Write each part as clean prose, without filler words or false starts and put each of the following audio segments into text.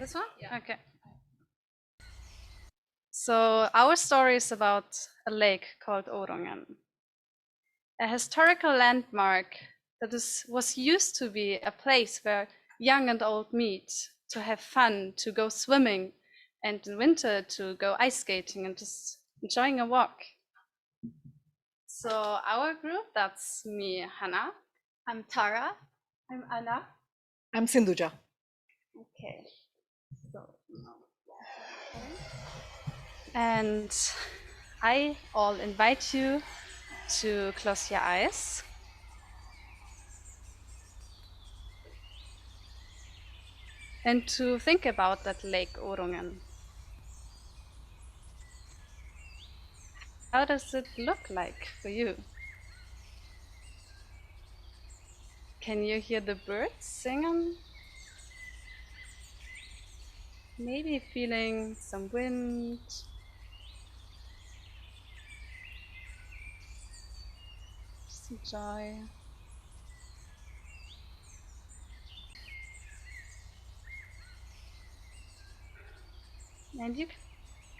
this one? Yeah. Okay. So our story is about a lake called Årungen, a historical landmark that was used to be a place where young and old meet to have fun, to go swimming, and in winter to go ice skating and just enjoying a walk. So our group, that's me, Hannah. I'm Tara. I'm Anna. I'm Sindhuja. Okay. So, and I all invite you to close your eyes and to think about that Lake Årungen. How does it look like for you? Can you hear the birds singing? Maybe feeling some wind. Just enjoy. And you can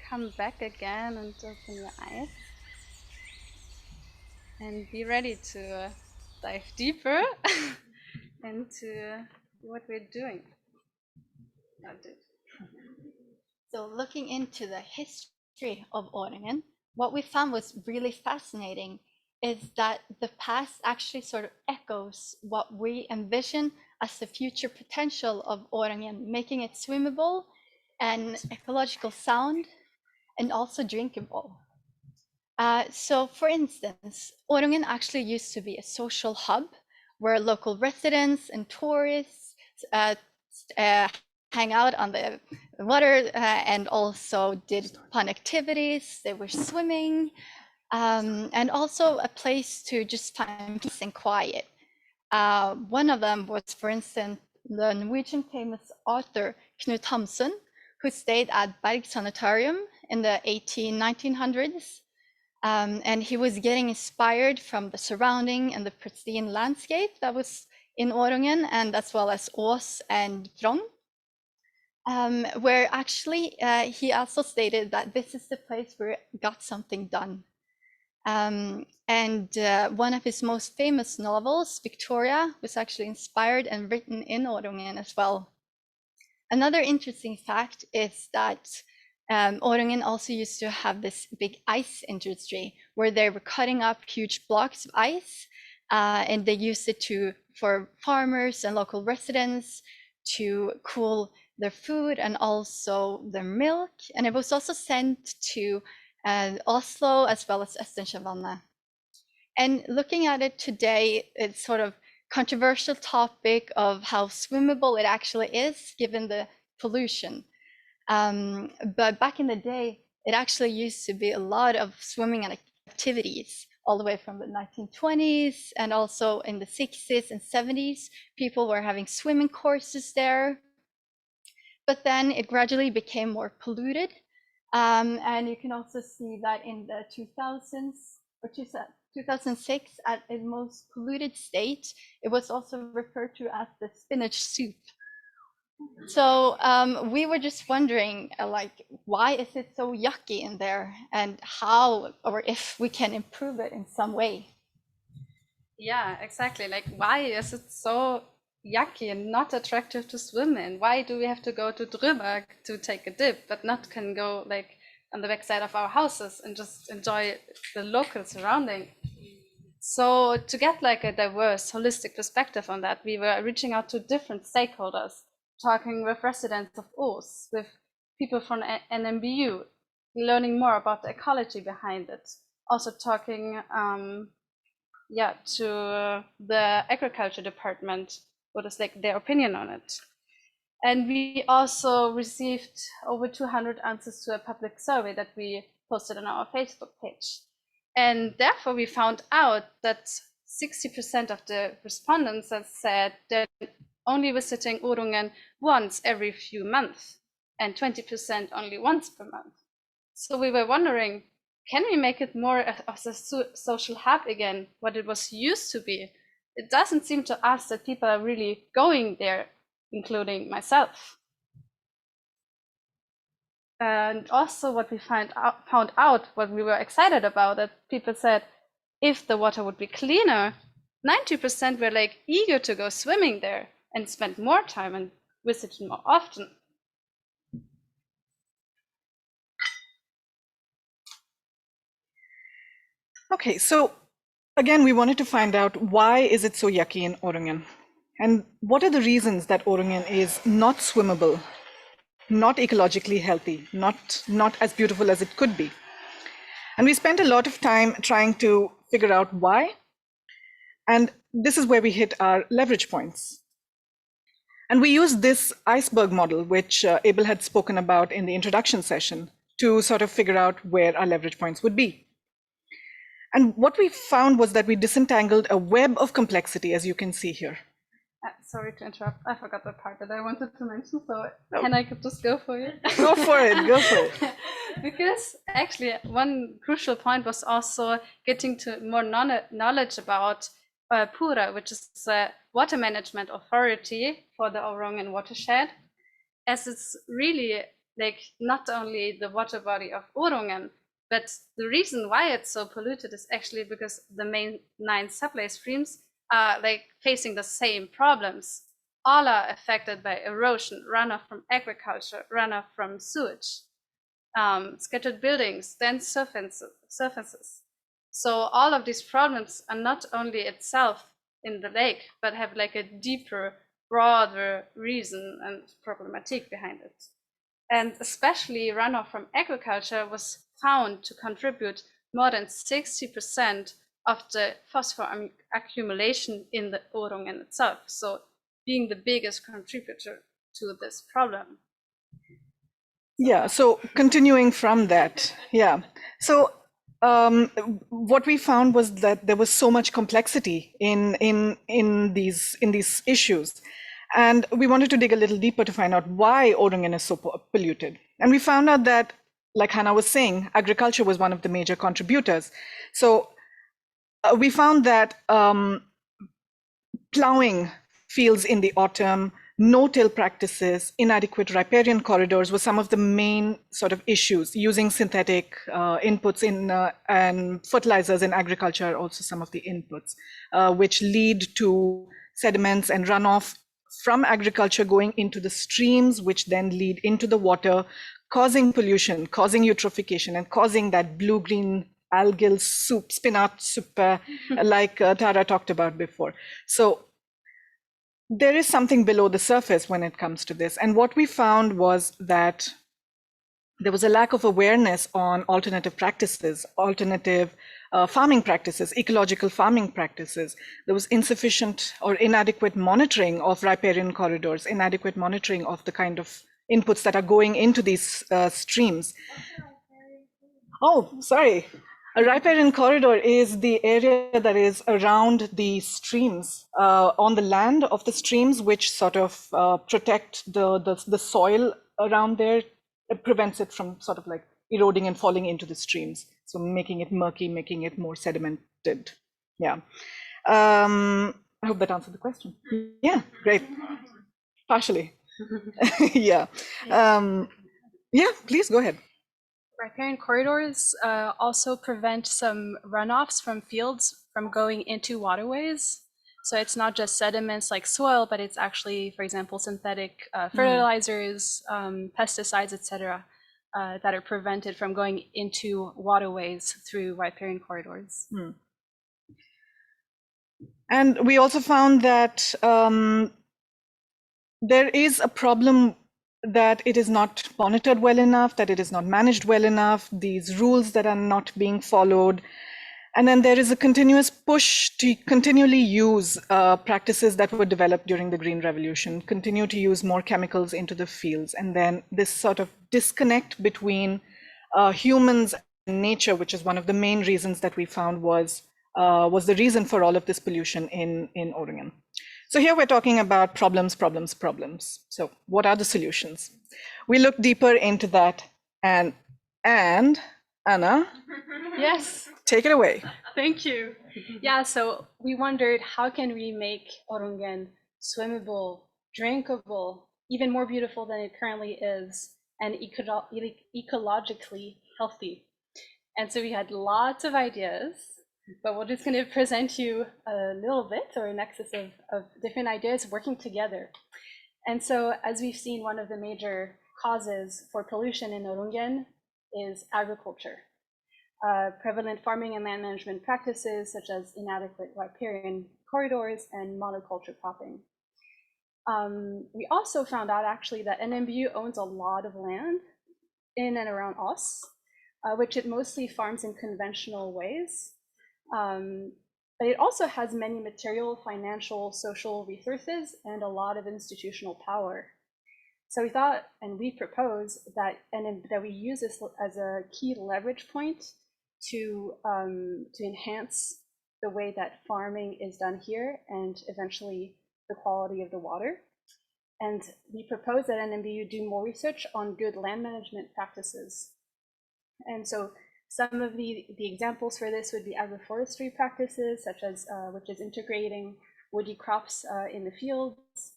come back again and open your eyes. And be ready to dive deeper into what we're doing. So looking into the history of Årungen, what we found was really fascinating is that the past actually sort of echoes what we envision as the future potential of Årungen, making it swimmable and ecological sound and also drinkable. So for instance, Årungen actually used to be a social hub where local residents and tourists hang out on the water and also did fun activities. They were swimming and also a place to just find peace and quiet. One of them was, for instance, the Norwegian famous author Knut Hamsun, who stayed at Berg Sanatorium in the 1900s. And he was getting inspired from the surrounding and the pristine landscape that was in Årungen, and as well as Ås and Frogn, where actually he also stated that this is the place where it got something done. And one of his most famous novels, Victoria, was actually inspired and written in Årungen as well. Another interesting fact is that Årungen also used to have this big ice industry where they were cutting up huge blocks of ice and they used it for farmers and local residents to cool their food and also their milk. And it was also sent to Oslo as well as Østensjøvannet. And looking at it today, it's sort of controversial topic of how swimmable it actually is given the pollution. But back in the day, it actually used to be a lot of swimming activities all the way from the 1920s and also in the 60s and 70s. People were having swimming courses there. But then it gradually became more polluted. And you can also see that in the 2000s or 2006 at its most polluted state, it was also referred to as the spinach soup. So we were just wondering, like, why is it so yucky in there, and how, or if we can improve it in some way? Yeah, exactly. Like, why is it so yucky and not attractive to swim in? Why do we have to go to Drøbak to take a dip, but not can go like on the backside of our houses and just enjoy the local surrounding? So to get like a diverse, holistic perspective on that, we were reaching out to different stakeholders, talking with residents of Ås, with people from NMBU, learning more about the ecology behind it. Also talking to the agriculture department, what is like their opinion on it. And we also received over 200 answers to a public survey that we posted on our Facebook page. And therefore we found out that 60% of the respondents have said they're only visiting Årungen once every few months and 20% only once per month. So we were wondering, can we make it more of a social hub again, what it was used to be? It doesn't seem to us that people are really going there, including myself. And also what we found out, what we were excited about, that people said, if the water would be cleaner, 90% were like eager to go swimming there and spend more time and visit it more often. Okay, so again, we wanted to find out, why is it so yucky in Årungen? And what are the reasons that Årungen is not swimmable, not ecologically healthy, not as beautiful as it could be? And we spent a lot of time trying to figure out why. And this is where we hit our leverage points. And we used this iceberg model, which Abel had spoken about in the introduction session, to sort of figure out where our leverage points would be. And what we found was that we disentangled a web of complexity, as you can see here. Sorry to interrupt. I forgot the part that I wanted to mention. So can I just go for it? Go for it. Go for it. Because actually, one crucial point was also getting to more knowledge about Pura, which is the water management authority for the Årungen watershed, as it's really like not only the water body of Årungen, but the reason why it's so polluted is actually because the main 9 supply streams are like facing the same problems. All are affected by erosion, runoff from agriculture, runoff from sewage, scattered buildings, dense surfaces. So all of these problems are not only itself in the lake, but have like a deeper, broader reason and problematic behind it. And especially runoff from agriculture was found to contribute more than 60% of the phosphor accumulation in the Årungen itself. So being the biggest contributor to this problem. Yeah, so continuing from that, yeah. So what we found was that there was so much complexity in these issues. And we wanted to dig a little deeper to find out why Årungen is so polluted. And we found out that, like Hannah was saying, agriculture was one of the major contributors. So we found that plowing fields in the autumn, no-till practices, inadequate riparian corridors were some of the main sort of issues. Using synthetic inputs and fertilizers in agriculture are also some of the inputs, which lead to sediments and runoff from agriculture going into the streams, which then lead into the water, causing pollution, causing eutrophication, and causing that blue-green algal soup, spinach soup, like Tara talked about before. So there is something below the surface when it comes to this. And what we found was that there was a lack of awareness on alternative practices, alternative farming practices, ecological farming practices. There was insufficient or inadequate monitoring of riparian corridors, inadequate monitoring of the kind of inputs that are going into these streams. Oh, sorry. A riparian corridor is the area that is around the streams, on the land of the streams, which sort of protect the soil around there. It prevents it from sort of like eroding and falling into the streams. So making it murky, making it more sedimented. Yeah. I hope that answered the question. Yeah, great. Partially. Yeah. Yeah, please go ahead. Riparian corridors also prevent some runoffs from fields from going into waterways. So it's not just sediments like soil, but it's actually, for example, synthetic fertilizers, pesticides, etc., that are prevented from going into waterways through riparian corridors. And we also found that there is a problem that it is not monitored well enough, that it is not managed well enough, these rules that are not being followed. And then there is a continuous push to continually use practices that were developed during the Green Revolution, continue to use more chemicals into the fields. And then this sort of disconnect between humans and nature, which is one of the main reasons that we found was the reason for all of this pollution in Årungen. So here we're talking about problems. So what are the solutions? We look deeper into that, and Anna, Yes, take it away. thank you. Yeah, so we wondered, how can we make Årungen swimmable, drinkable, even more beautiful than it currently is, and ecologically healthy. And so we had lots of ideas, but we're just going to present you a little bit, or an excess of different ideas working together. And so, as we've seen, one of the major causes for pollution in Rungen is agriculture. Prevalent farming and land management practices, such as inadequate riparian corridors and monoculture cropping. We also found out actually that NMBU owns a lot of land in and around Ås, which it mostly farms in conventional ways. But it also has many material, financial, social resources and a lot of institutional power. So we thought, and we propose that, that we use this as a key leverage point to enhance the way that farming is done here and eventually the quality of the water. And we propose that NMBU do more research on good land management practices. And so some of the examples for this would be agroforestry practices, such as which is integrating woody crops in the fields,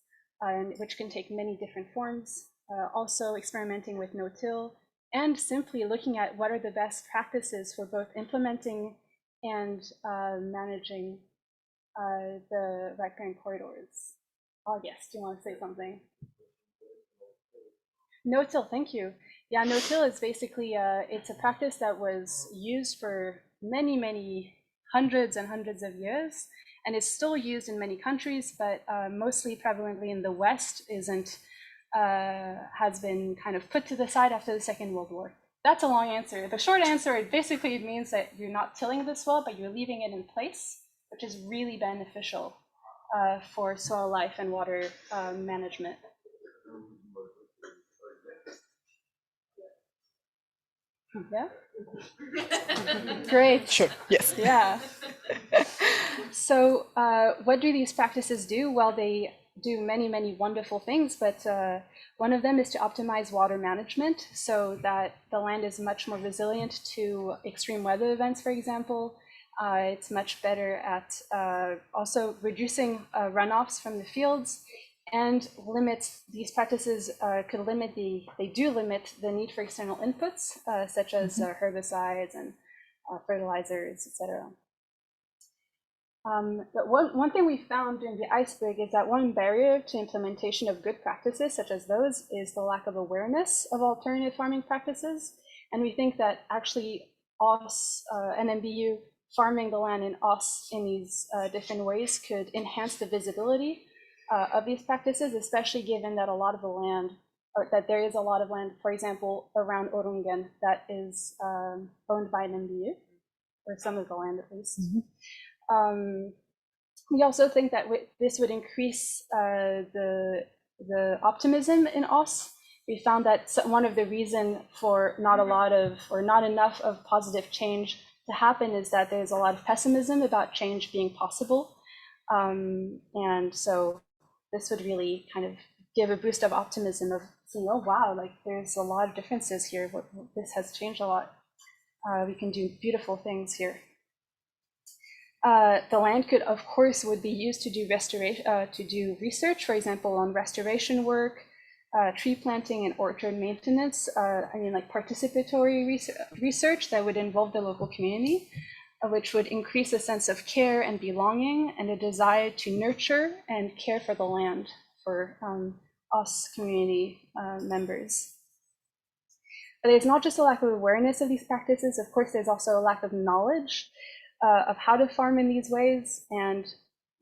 which can take many different forms. Also experimenting with no-till, and simply looking at what are the best practices for both implementing and managing the riparian corridors. Oh yes, do you want to say something? No-till, thank you. Yeah, no-till is basically, it's a practice that was used for many hundreds and hundreds of years, and is still used in many countries, but mostly prevalently in the West has been kind of put to the side after the Second World War. That's a long answer. The short answer, it basically means that you're not tilling the soil, but you're leaving it in place, which is really beneficial for soil life and water management. Yeah. Great. Sure. Yes. Yeah. So what do these practices do? Well, they do many wonderful things, but one of them is to optimize water management so that the land is much more resilient to extreme weather events, for example. It's much better at also reducing runoffs from the fields, and limits, these practices could limit they do limit the need for external inputs, such as herbicides and fertilizers, etc. But one thing we found during the iceberg is that one barrier to implementation of good practices such as those is the lack of awareness of alternative farming practices. And we think that actually Ås, NMBU, farming the land in Ås in these different ways could enhance the visibility of these practices, especially given that a lot of the land, or that there is a lot of land, for example, around Rungen that is owned by NMBU, or some of the land at least. We also think that this would increase the optimism in Ås. We found that one of the reasons for not a lot of, or not enough of positive change to happen is that there's a lot of pessimism about change being possible. And so this would really kind of give a boost of optimism of saying, oh wow, like there's a lot of differences here. This has changed a lot. We can do beautiful things here. The land could, of course, would be used to do research, for example, on restoration work, tree planting and orchard maintenance. Like participatory research that would involve the local community, which would increase a sense of care and belonging and a desire to nurture and care for the land for us community members. But it's not just a lack of awareness of these practices. Of course, there's also a lack of knowledge of how to farm in these ways, and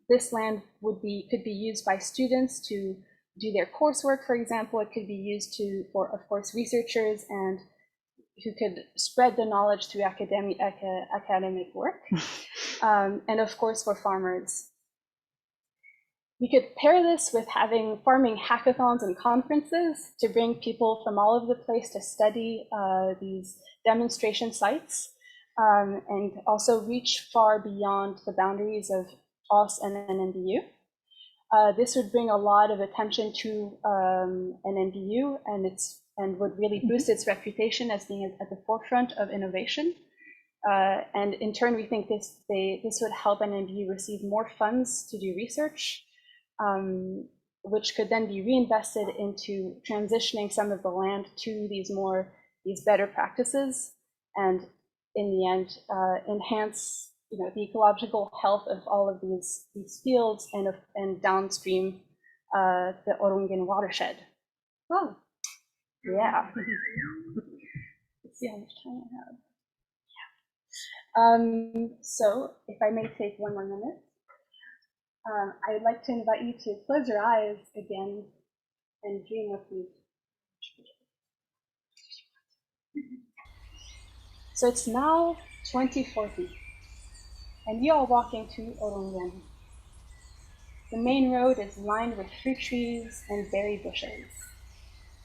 this land could be used by students to do their coursework, for example. It could be used for, of course, researchers and who could spread the knowledge through academic work, and of course for farmers. We could pair this with having farming hackathons and conferences to bring people from all over the place to study these demonstration sites, and also reach far beyond the boundaries of Ås and NMBU. This would bring a lot of attention to NMBU, and would really boost its reputation as being at the forefront of innovation. And in turn, we think this would help NMBU receive more funds to do research. which could then be reinvested into transitioning some of the land to these better practices, and in the end enhance the ecological health of all of these fields and downstream the Rungen watershed. Oh, yeah. Let's see how much time I have. So if I may take one more minute, I would like to invite you to close your eyes again and dream with me. So it's now 2040, and you are walking to Rungen. The main road is lined with fruit trees and berry bushes.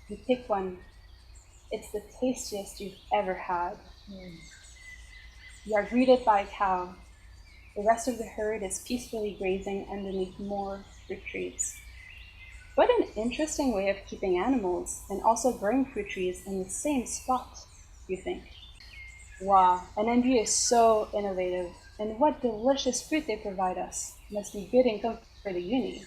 You pick one. It's the tastiest you've ever had. You are greeted by a cow. The rest of the herd is peacefully grazing underneath more fruit trees. What an interesting way of keeping animals and also growing fruit trees in the same spot, you think. Wow, NMBU is so innovative, and what delicious fruit they provide us. Must be good income for the uni.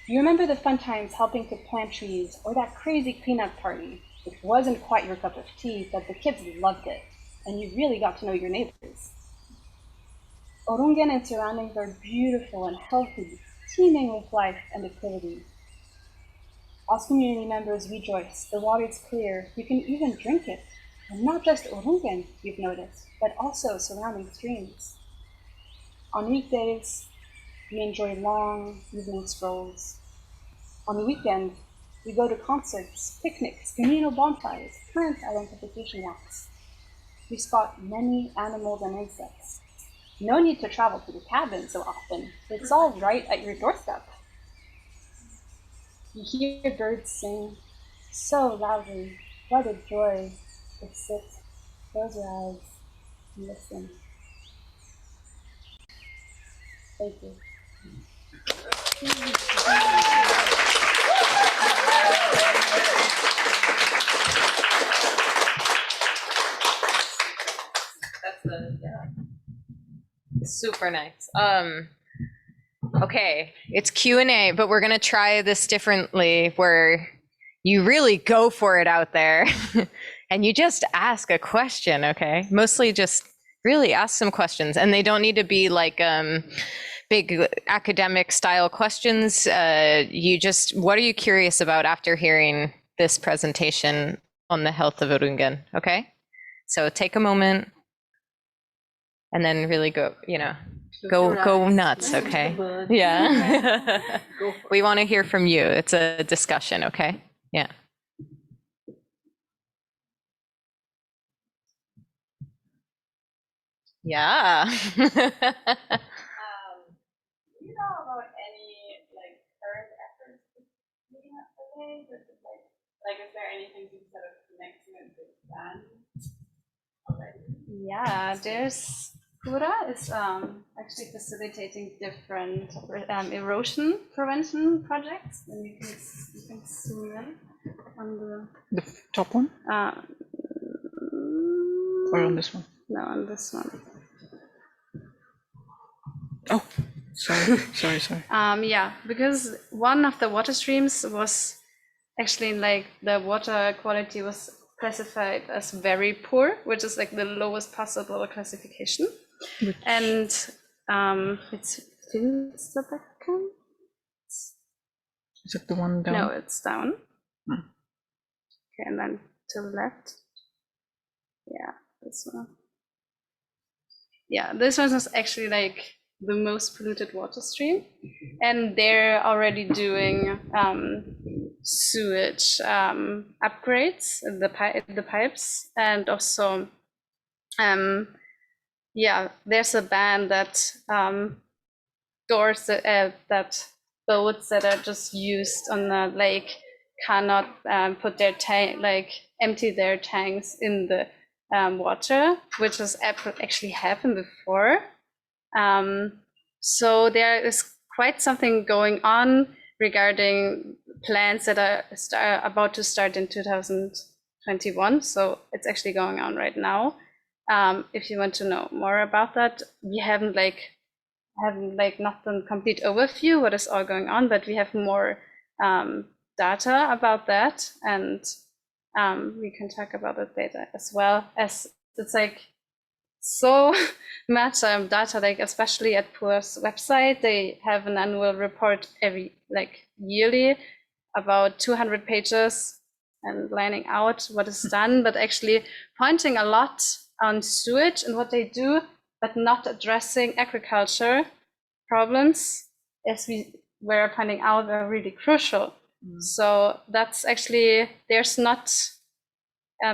You remember the fun times helping to plant trees, or that crazy cleanup party, which wasn't quite your cup of tea, but the kids loved it, and you really got to know your neighbors. Rungen and surroundings are beautiful and healthy, teeming with life and activity. Us community members rejoice. The water is clear. You can even drink it. And not just Rungen, you've noticed, but also surrounding streams. On weekdays, we enjoy long evening strolls. On the weekend, we go to concerts, picnics, communal bonfires, plant identification walks. We spot many animals and insects. No need to travel to the cabin so often. It's all right at your doorstep. You hear birds sing so loudly. What a joy to sit, close your eyes, and listen. Thank you. Super nice. Okay, it's Q&A, but we're gonna try this differently, where you really go for it out there and you just ask a question. Okay, mostly just really ask some questions, and they don't need to be like big academic style questions. You just, what are you curious about after hearing this presentation on the health of Rungen? Okay, so take a moment and then really go, go nuts. Okay, yeah. We want to hear from you. It's a discussion. Okay, yeah. Yeah. Do you know about any current efforts looking at the way? Is there anything to sort of connect to and expand? Yeah, there's Kura is actually facilitating different erosion prevention projects, and you can zoom in on the top one, or on this one? No, on this one. Oh, sorry. Yeah, because one of the water streams was actually the water quality was classified as very poor, which is the lowest possible classification. And it's the back one? Is it the one down? No, it's down. Okay, and then to the left. Yeah, this one. Yeah, this one is actually the most polluted water stream, and they're already doing sewage upgrades in the pipes, and also there's a ban that doors that boats that are just used on the lake cannot put their empty their tanks in the water, which has actually happened before. So there is quite something going on regarding plans that are about to start in 2021. So it's actually going on right now. If you want to know more about that, we haven't have like not the complete overview what is all going on, but we have more data about that, and we can talk about it later as well, as it's like so much data, like especially at PUR's website, they have an annual report every like yearly about 200 pages and laying out what is done, but actually pointing a lot on sewage and what they do, but not addressing agriculture problems, as we were finding out, are really crucial. So that's actually, there's not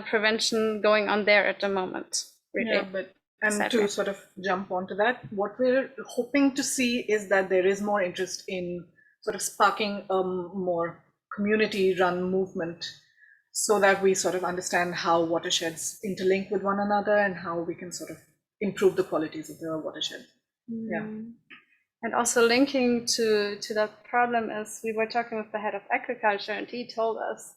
prevention going on there at the moment, really. Yeah, but and Sadly. to sort of jump onto that, what we're hoping to see is that there is more interest in sort of sparking a more community-run movement, so that we sort of understand how watersheds interlink with one another and how we can sort of improve the qualities of the watershed. Yeah. And also linking to that problem is, we were talking with the head of agriculture, and he told us,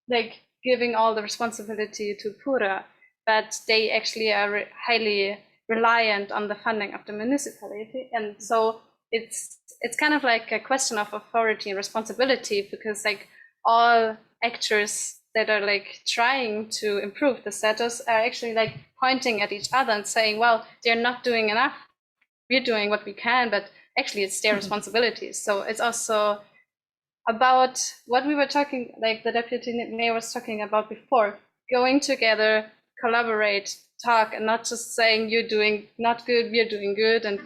like, giving all the responsibility to Pura, but they actually are highly reliant on the funding of the municipality. And so it's kind of like a question of authority and responsibility, because like all actors that are like trying to improve the status are actually like pointing at each other and saying, well, they're not doing enough. We're doing what we can, but actually it's their responsibility. So it's also about what we were talking, like the deputy mayor was talking about before, going together, collaborate, talk, and not just saying you're doing not good, we're doing good, and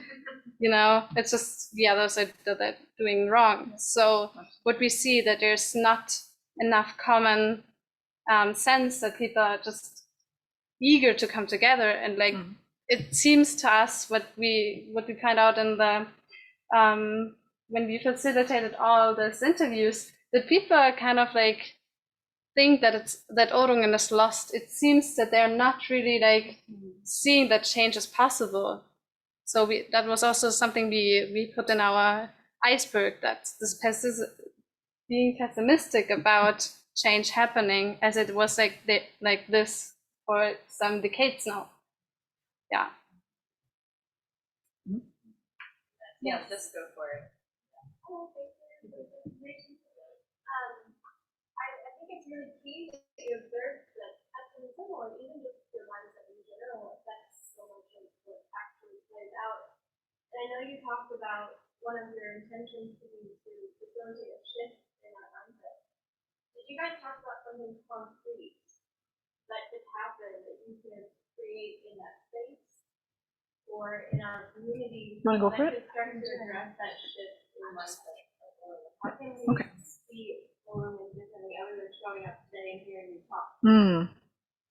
you know, it's just the others that are doing wrong. So what we see, that there's not enough common sense, that people are just eager to come together, and like it seems to us, what we find out in the when we facilitated all these interviews, that people are kind of like think that Årungen is lost. It seems that they're not really like seeing that change is possible. So that was also something we put in our iceberg, that this being pessimistic about change happening, as it was like this for some decades now. Yeah. Yeah, just go for it. I think it's really key that you observe that pessimism, or even just your mindset in general, affects so much of what actually plays out. And I know you talked about one of your intentions to be to facilitate a shift in our mindset. Did you guys talk about something concrete that could happen, that you could create in that space or in our community? You want to go for it? Start to address that shift in mindset. How can we see Årungen differently other than showing up today and hearing you talk? Can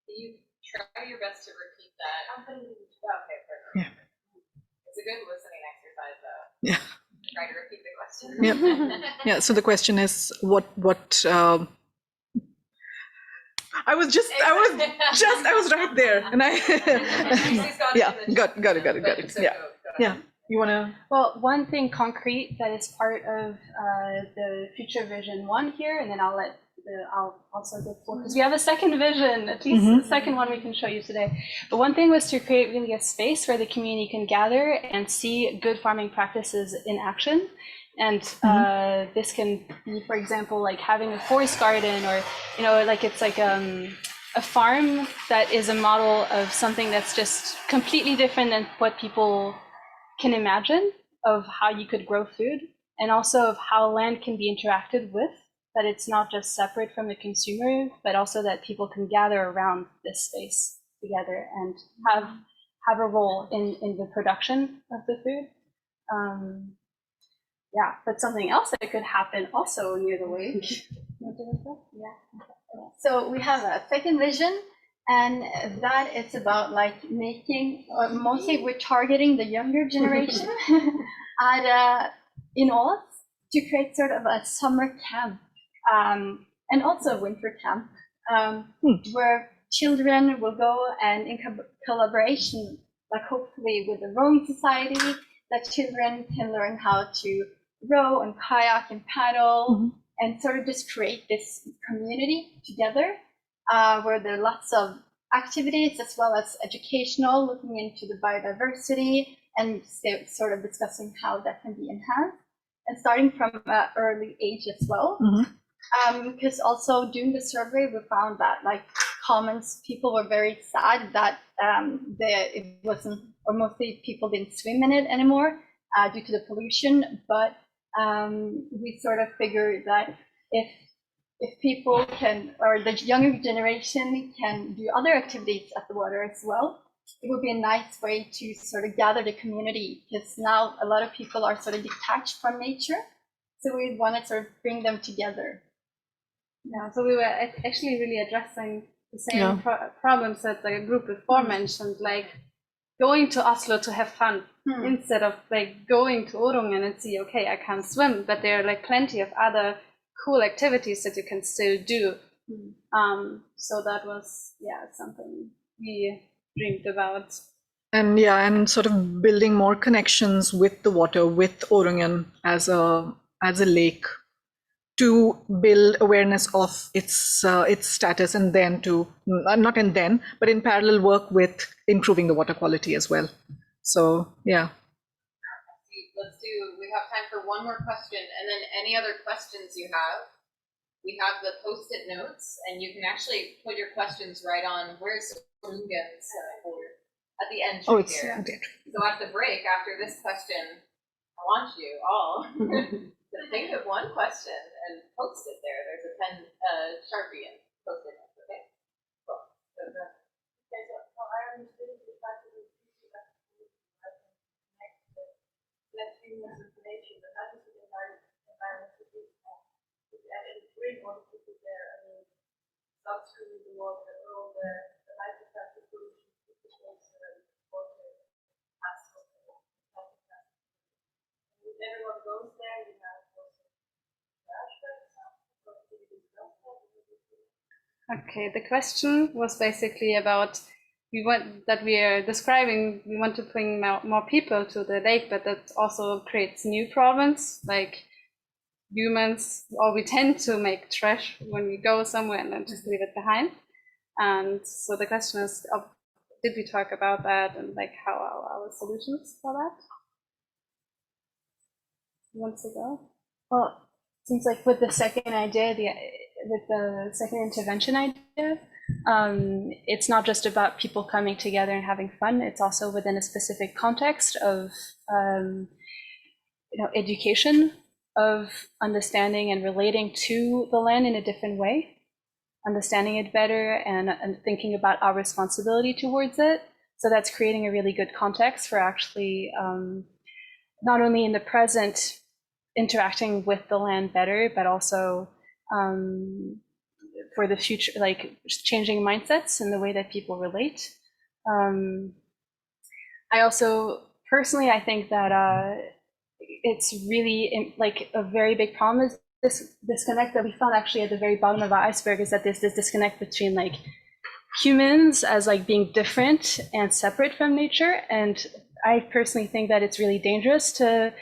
you try your best to repeat that? I'm putting it in the Okay, perfect. Yeah. It's a good listening exercise, though. Yeah. Try to repeat the question. Yeah. Yeah. So the question is, what I was right there, and yeah, got it. Yeah. You wanna? Well, one thing concrete that is part of the future vision 1 here, and then I'll also go for, because we have a second vision, at least the second one we can show you today. But one thing was to create really a space where the community can gather and see good farming practices in action. And this can be, for example, like having a forest garden, or, you know, like it's like a farm that is a model of something that's just completely different than what people can imagine, of how you could grow food, and also of how land can be interacted with, that it's not just separate from the consumer, but also that people can gather around this space together and have a role in the production of the food. Yeah, but something else that could happen also near the lake. Yeah. So we have a second vision, and that is about like making, or mostly we're targeting the younger generation in Ås, to create sort of a summer camp and also a winter camp where children will go, and in collaboration, like hopefully with the rowing society, that children can learn how to row and kayak and paddle and sort of just create this community together, where there are lots of activities as well as educational, looking into the biodiversity and sort of discussing how that can be enhanced, and starting from an early age as well. Because also during the survey, we found that like comments, people were very sad that it wasn't, or mostly people didn't swim in it anymore due to the pollution. But we sort of figured that if people can, or the younger generation can do other activities at the water as well, it would be a nice way to sort of gather the community, because now a lot of people are sort of detached from nature. So we want to sort of bring them together. Yeah, so we were actually really addressing the same problems that the group before mentioned, like going to Oslo to have fun instead of like going to Orungen and see, okay, I can't swim, but there are like plenty of other cool activities that you can still do. So that was something we dreamed about. And and sort of building more connections with the water, with Orungen as a lake, to build awareness of its status, and then to but in parallel work with improving the water quality as well. So we have time for one more question, and then any other questions you have. We have the post-it notes, and you can actually put your questions right on. Where's Rungen's at the end here? So at the break after this question, I want you all to think of one question and post it there. There's a pen, Sharpie, and post it. Okay. Cool. So I understood the fact that let's bring this information, but that is the environmental impact. And it's great all the people there. I mean, upstream the water, all the life effect of pollution, water, hassle, if everyone goes there, you have Okay, the question was basically about we want to bring more people to the lake, but that also creates new problems, like humans, or we tend to make trash when we go somewhere and then just leave it behind. And so the question is, did we talk about that, and like how are our solutions for that? Who wants to go? Well, it seems like with the second idea, with the second intervention idea, it's not just about people coming together and having fun. It's also within a specific context of education, of understanding and relating to the land in a different way, understanding it better, and thinking about our responsibility towards it. So that's creating a really good context for actually not only in the present interacting with the land better, but also for the future, like changing mindsets and the way that people relate. I also personally, I think that it's really like a very big problem is this disconnect that we found actually at the very bottom of our iceberg, is that there's this disconnect between like humans as like being different and separate from nature. And I personally think that it's really dangerous to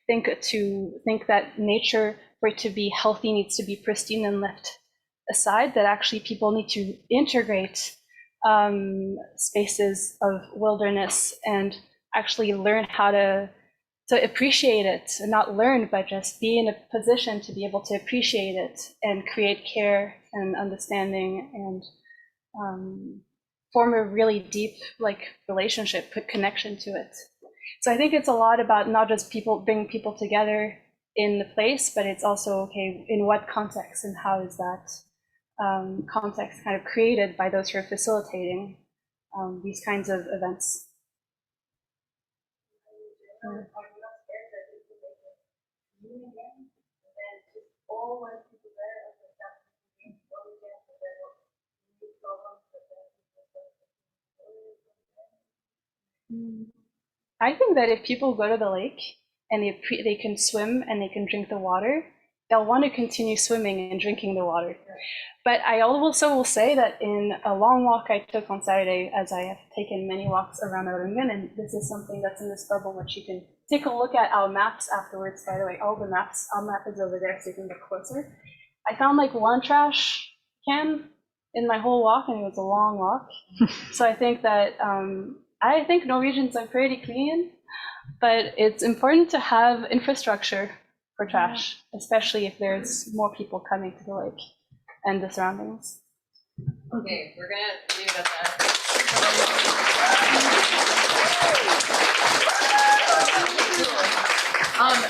think that nature, for it to be healthy, needs to be pristine and left aside, that actually people need to integrate spaces of wilderness and actually learn how to appreciate it, and not learn, but just be in a position to be able to appreciate it and create care and understanding, and form a really deep like relationship, put connection to it. So I think it's a lot about not just bringing people together in the place, but it's also, okay, in what context and how is that context kind of created by those who are facilitating these kinds of events. I think that if people go to the lake and they can swim and they can drink the water, they'll want to continue swimming and drinking the water. But I also will say that in a long walk I took on Saturday, as I have taken many walks around Rungen, and this is something that's in this bubble, which you can take a look at our maps afterwards, by the way. All the maps, our map is over there so you can get closer. I found like one trash can in my whole walk, and it was a long walk. So I think that I think Norwegians are pretty clean. but it's important to have infrastructure for trash, especially if there's more people coming to the lake and the surroundings. Okay, we're gonna leave it at that.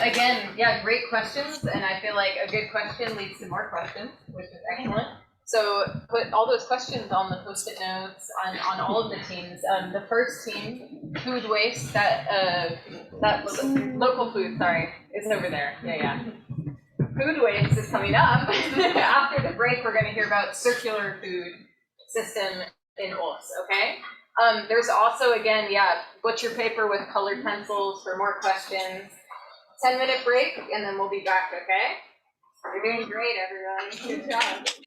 Again, yeah, great questions, and I feel like a good question leads to more questions, which is excellent. So put all those questions on the Post-it notes on all of the teams. The first team, food waste, that local food, sorry, is over there. Yeah. Food waste is coming up. After the break, we're going to hear about circular food system in Ås, okay? There's also, again, butcher paper with colored pencils for more questions. 10-minute break, and then we'll be back, okay? You're doing great, everyone. Good job.